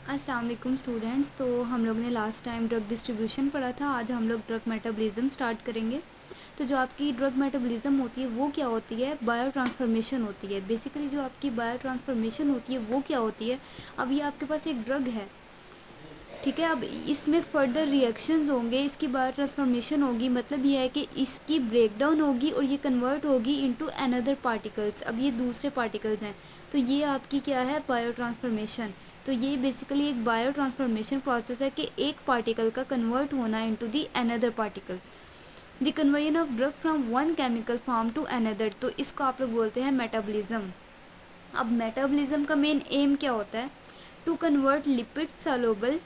السلام علیکم اسٹوڈینٹس. تو ہم لوگ نے لاسٹ ٹائم ڈرگ ڈسٹریبیوشن پڑھا تھا. آج ہم لوگ ڈرگ میٹابولزم سٹارٹ کریں گے. تو جو آپ کی ڈرگ میٹابولزم ہوتی ہے وہ کیا ہوتی ہے؟ بایو ٹرانسفارمیشن ہوتی ہے. بیسیکلی جو آپ کی بایو ٹرانسفارمیشن ہوتی ہے وہ کیا ہوتی ہے؟ اب یہ آپ کے پاس ایک ڈرگ ہے، ٹھیک ہے. اب اس میں فردر ریئیکشنز ہوں گے، اس کی بایو ٹرانسفارمیشن ہوگی. مطلب یہ ہے کہ اس کی بریک ڈاؤن ہوگی اور یہ کنورٹ ہوگی انٹو اندر پارٹیکلس. اب یہ دوسرے پارٹیکلز ہیں، تو یہ آپ کی کیا ہے؟ Bio transformation. تو یہ بیسیکلی ایک بایو ٹرانسفارمیشن پروسیس ہے کہ ایک پارٹیکل کا کنورٹ ہونا انٹو دی اندر particle. The conversion of drug from one chemical form to اندر، تو اس کو آپ لوگ بولتے ہیں میٹابولزم. اب میٹابولزم کا مین ایم کیا ہوتا ہے؟ ٹو کنورٹ لپڈ سالوبل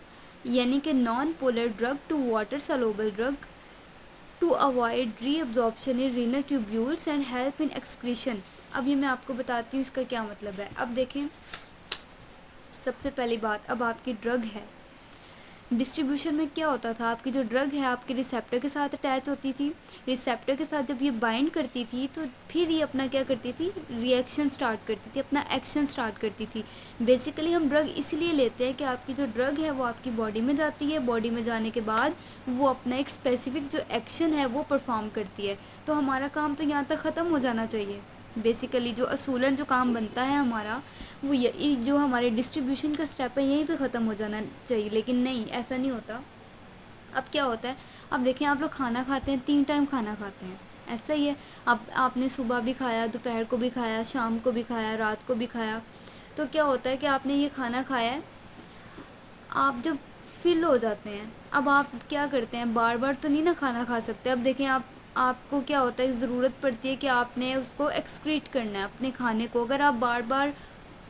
یعنی کہ non polar drug to water soluble drug to avoid reabsorption in renal tubules and help in excretion. اب یہ میں آپ کو بتاتی ہوں اس کا کیا مطلب ہے. اب دیکھیں، سب سے پہلی بات، اب آپ کی ڈرگ ہے. ڈسٹریبیوشن میں کیا ہوتا تھا؟ آپ کی جو ڈرگ ہے آپ کے ریسیپٹر کے ساتھ اٹیچ ہوتی تھی. ریسیپٹر کے ساتھ جب یہ بائنڈ کرتی تھی تو پھر یہ اپنا کیا کرتی تھی؟ ریئیکشن سٹارٹ کرتی تھی، اپنا ایکشن سٹارٹ کرتی تھی. بیسیکلی ہم ڈرگ اس لیے لیتے ہیں کہ آپ کی جو ڈرگ ہے وہ آپ کی باڈی میں جاتی ہے. باڈی میں جانے کے بعد وہ اپنا ایک اسپیسیفک جو ایکشن ہے وہ پرفارم کرتی ہے. تو ہمارا کام تو یہاں تک ختم ہو جانا چاہیے. بیسیکلی جو اصولاً جو کام بنتا ہے ہمارا، وہ جو ہمارے ڈسٹریبیوشن کا اسٹیپ ہے یہیں پہ ختم ہو جانا چاہیے، لیکن نہیں، ایسا نہیں ہوتا. اب کیا ہوتا ہے؟ اب دیکھیں، آپ لوگ کھانا کھاتے ہیں، 3 ٹائم کھانا کھاتے ہیں، ایسا ہی ہے. اب آپ نے صبح بھی کھایا، دوپہر کو بھی کھایا، شام کو بھی کھایا، رات کو بھی کھایا. تو کیا ہوتا ہے کہ آپ نے یہ کھانا کھایا ہے، آپ جب فل ہو جاتے ہیں، اب آپ کیا کرتے ہیں؟ بار بار تو نہیں نا کھانا کھا سکتے. اب دیکھیں، آپ کو کیا ہوتا ہے؟ ضرورت پڑتی ہے کہ آپ نے اس کو ایکسکریٹ کرنا ہے اپنے کھانے کو. اگر آپ بار بار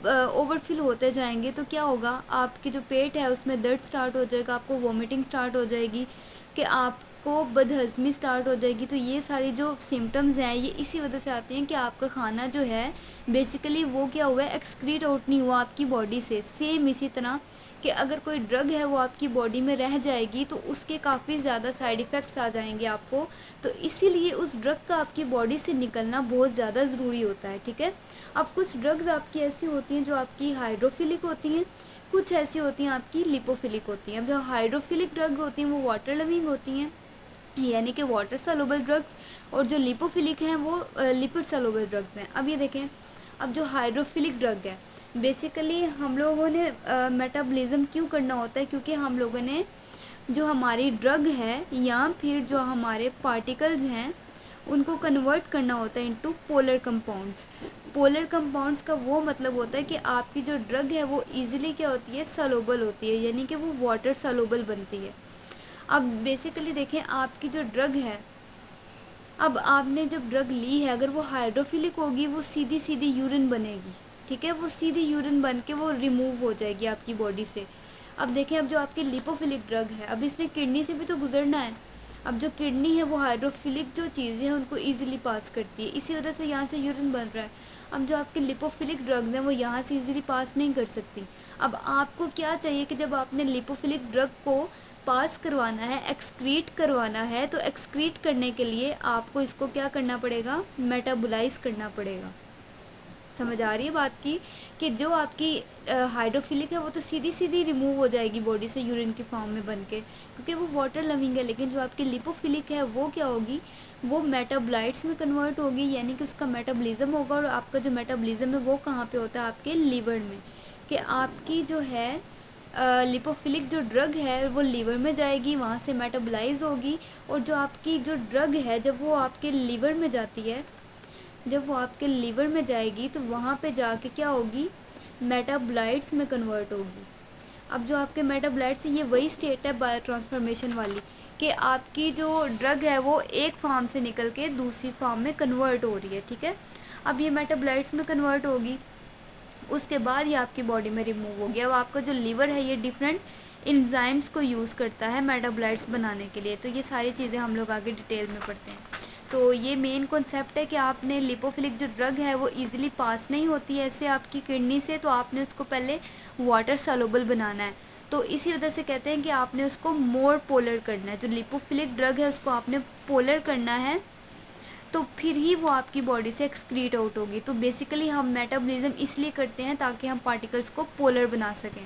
اوور فل ہوتے جائیں گے تو کیا ہوگا؟ آپ کی جو پیٹ ہے اس میں درد سٹارٹ ہو جائے گا، آپ کو وومیٹنگ سٹارٹ ہو جائے گی، کہ آپ کو بد ہضمی سٹارٹ ہو جائے گی. تو یہ ساری جو سمٹمز ہیں یہ اسی وجہ سے آتے ہیں کہ آپ کا کھانا جو ہے بیسیکلی وہ کیا ہوا ہے؟ ایکسکریٹ آؤٹ نہیں ہوا آپ کی باڈی سے. سیم اسی طرح کہ اگر کوئی ڈرگ ہے وہ آپ کی باڈی میں رہ جائے گی تو اس کے کافی زیادہ سائیڈ ایفیکٹس آ جائیں گے آپ کو. تو اسی لیے اس ڈرگ کا آپ کی باڈی سے نکلنا بہت زیادہ ضروری ہوتا ہے، ٹھیک ہے. اب کچھ ڈرگز آپ کی ایسی ہوتی ہیں جو آپ کی ہائیڈروفیلک ہوتی ہیں، کچھ ایسی ہوتی ہیں آپ کی لیپوفیلک ہوتی ہیں. اب جو ہائیڈروفیلک ڈرگ ہوتی ہیں وہ واٹر لونگ ہوتی ہیں، یعنی کہ واٹر سالوبل ڈرگس، اور جو لیپوفیلک ہیں وہ لپڈ سالوبل ڈرگس ہیں. اب یہ دیکھیں، اب جو ہائیڈروفیلک ڈرگ ہے، بیسیکلی ہم لوگوں نے میٹابولزم کیوں کرنا ہوتا ہے؟ کیونکہ ہم لوگوں نے جو ہماری ڈرگ ہے یا پھر جو ہمارے پارٹیکلز ہیں ان کو کنورٹ کرنا ہوتا ہے into polar compounds. Polar compounds کا وہ مطلب ہوتا ہے کہ آپ کی جو ڈرگ ہے وہ ایزیلی کیا ہوتی ہے؟ سالوبل ہوتی ہے، یعنی کہ وہ واٹر سالوبل بنتی ہے. اب بیسیکلی دیکھیں، آپ کی جو ڈرگ ہے، اب آپ نے جب ڈرگ لی ہے اگر وہ ہائیڈروفیلک ہوگی وہ سیدھی سیدھی یورین بنے گی، ٹھیک ہے. وہ سیدھی یورین بن کے وہ ریموو ہو جائے گی آپ کی باڈی سے. اب دیکھیں، اب جو آپ کی لیپوفیلک ڈرگ ہے، اب اس نے کڈنی سے بھی تو گزرنا ہے. اب جو کڈنی ہے وہ ہائیڈروفیلک جو چیزیں ہیں ان کو ایزیلی پاس کرتی ہے، اسی وجہ سے یہاں سے یورین بن رہا ہے. اب جو آپ کی لیپوفیلک ڈرگز ہیں وہ یہاں سے ایزیلی پاس نہیں کر سکتی. اب آپ کو کیا چاہیے کہ جب آپ نے لیپوفیلک ڈرگ کو پاس کروانا ہے، ایکسکریٹ کروانا ہے، تو ایکسکریٹ کرنے کے لیے آپ کو اس کو کیا کرنا پڑے گا؟ میٹابولائز کرنا پڑے گا. سمجھ آ رہی ہے بات کی؟ کہ جو آپ کی ہائیڈروفیلک ہے وہ تو سیدھی سیدھی ریموو ہو جائے گی باڈی سے یورین کی فارم میں بن کے، کیونکہ وہ واٹر لونگ ہے. لیکن جو آپ کی لیپوفیلک ہے وہ کیا ہوگی؟ وہ میٹابولائٹس میں کنورٹ ہوگی، یعنی کہ اس کا میٹابولزم ہوگا. اور آپ کا جو میٹابولزم ہے وہ کہاں پہ ہوتا ہے؟ آپ کے لیور میں. کہ آپ کی جو ہے لیپوفیلک جو ڈرگ ہے وہ لیور میں جائے گی، وہاں سے میٹابولائز ہوگی. اور جو آپ کی جو ڈرگ ہے جب وہ آپ کے لیور میں جاتی ہے، جب وہ آپ کے لیور میں جائے گی تو وہاں پہ جا کے کیا ہوگی؟ میٹابولائٹس میں کنورٹ ہوگی. اب جو آپ کے میٹابولائٹس ہیں یہ وہی اسٹیٹ ہے بایو ٹرانسفارمیشن والی، کہ آپ کی جو ڈرگ ہے وہ ایک فارم سے نکل کے دوسری فارم میں کنورٹ ہو رہی ہے، ٹھیک ہے. اب یہ میٹابولائٹس میں کنورٹ ہوگی، اس کے بعد یہ آپ کی باڈی میں ریموو ہوگی. اب آپ کا جو لیور ہے یہ ڈفرینٹ انزائمس کو یوز کرتا ہے میٹابولائٹس بنانے کے لیے. تو یہ ساری چیزیں ہم لوگ آگے ڈیٹیل میں پڑھتے ہیں. تو یہ مین کنسیپٹ ہے کہ آپ نے لیپوفیلک جو ڈرگ ہے وہ ایزیلی پاس نہیں ہوتی ہے ایسے آپ کی کڈنی سے، تو آپ نے اس کو پہلے واٹر سالوبل بنانا ہے. تو اسی وجہ سے کہتے ہیں کہ آپ نے اس کو مور پولر کرنا ہے. جو لیپوفیلک ڈرگ ہے اس کو آپ نے پولر کرنا ہے، تو پھر ہی وہ آپ کی باڈی سے ایکسکریٹ آؤٹ ہوگی. تو بیسیکلی ہم میٹابولزم اس لیے کرتے ہیں تاکہ ہم پارٹیکلس کو پولر بنا سکیں.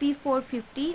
P450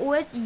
OH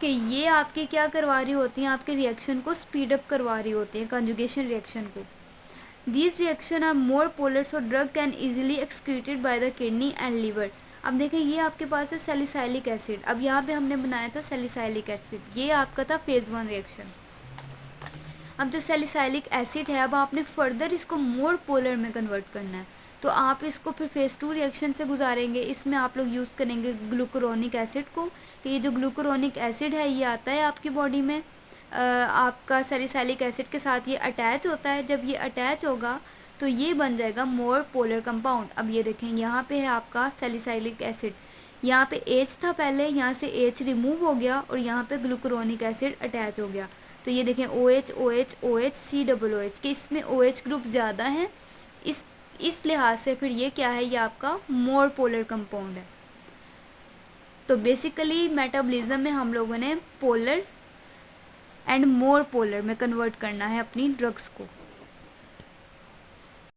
کہ یہ آپ کے کیا کروا رہی ہوتی ہیں، آپ کے ریئیکشن کو اسپیڈ اپ کروا رہی ہوتی ہیں، کنجوگیشن ریئیکشن کو. These reaction are more polar so drug can easily excreted by the kidney and liver. اب دیکھیں یہ آپ کے پاس ہے سیلیسائلک ایسڈ. اب یہاں پہ ہم نے بنایا تھا سیلیسائلک ایسڈ، یہ آپ کا تھا فیز 1 ریئیکشن. اب جو سیلیسائلک ایسڈ ہے اب آپ نے فردر اس کو مور پولر میں کنورٹ کرنا ہے، تو آپ اس کو پھر فیز 2 ریئیکشن سے گزاریں گے. اس میں آپ لوگ یوز کریں گے گلوکورونک ایسڈ کو، کہ یہ جو گلوکورونک ایسڈ ہے یہ آتا ہے آپ کی باڈی میں آپ کا سیلیسائلک ایسڈ کے ساتھ یہ اٹیچ ہوتا ہے. جب یہ اٹیچ ہوگا تو یہ بن جائے گا مور پولر کمپاؤنڈ. اب یہ دیکھیں یہاں پہ ہے آپ کا سیلیسائلک ایسڈ، یہاں پہ ایچ تھا پہلے، یہاں سے ایچ ریموو ہو گیا اور یہاں پہ گلوکورونک ایسڈ اٹیچ ہو گیا. تو یہ دیکھیں O H O H O H C double O H, کہ اس میں او ایچ گروپ زیادہ ہیں، اس لحاظ سے پھر یہ کیا ہے، یہ آپ کا مور پولر کمپاؤنڈ ہے. تو بیسیکلی میٹابولزم میں ہم لوگوں نے پولر اینڈ مور پولر میں کنورٹ کرنا ہے اپنی ڈرگس کو.